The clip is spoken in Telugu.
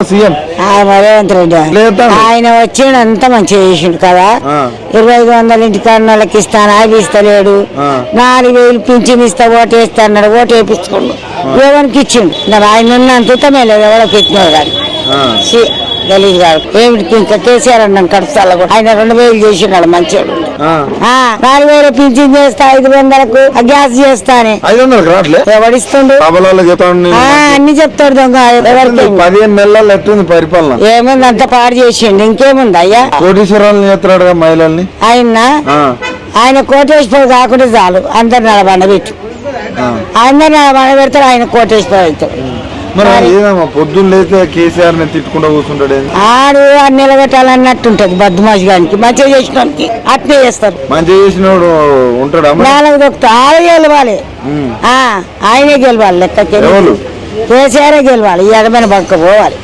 సీఎం రేవంత్ రెడ్డి ఆయన వచ్చిండు అంత మంచిగా చేసిండు కదా. 2500 ఇంటికాడ వాళ్ళకి ఇస్తాను అవి ఇస్తలేడు. 4000 పింఛన్ ఇస్తా ఓటు వేస్తా అన్నాడు, ఓటు వేయించుకోండు. ఎవరికి ఇచ్చిండు ఆయన ఉన్నంత ఉత్తమే లేదు, ఎవరికి ఇచ్చినాడు కానీ గలీజ్ కాదు. ఏమిటి ఇంకా కేసీఆర్ అన్నాను కడుపుతాల కూడా ఆయన 2000 చేసిండు మంచిగా. 4000 పింఛన్ చేస్తా, 500కు గ్యాస్ చేస్తానే. 500 ఎవడిస్తుండు అన్ని చెప్తాడు దొంగ. 15 నెలలు ఎట్టుంది పరిపాలన? ఏముంది అంత పాడు చేసిండు, ఇంకేముంది అయ్యా. కోటీశ్వరాలు చేస్తున్నాడు మహిళల్ని. ఆయన కోటేశ్వరం కాకుండా చాలు, అందరు నడబండబెట్టు. అందరు నడబండబెడతాడు, ఆయన కోటేశ్వరం అవుతాడు. పొద్దున్న లేతే కేసీఆర్ తిట్టుకుంటూ కూర్చుంటాడు. ఆడు నిలబెట్టాలన్నట్టుంటది బద్దుమాషి గారికి. మంచిగా చేసినోడికి అట్నే చేస్తారు. మంచిగా చేసినోడు ఉంటాడు. నాలుగు దొక్కుతా ఆడే గెలవాలి, ఆయనే గెలవాలి. లెక్కకి కేసీఆర్ గెలవాలి. ఈ ఎడమైన పక్క పోవాలి.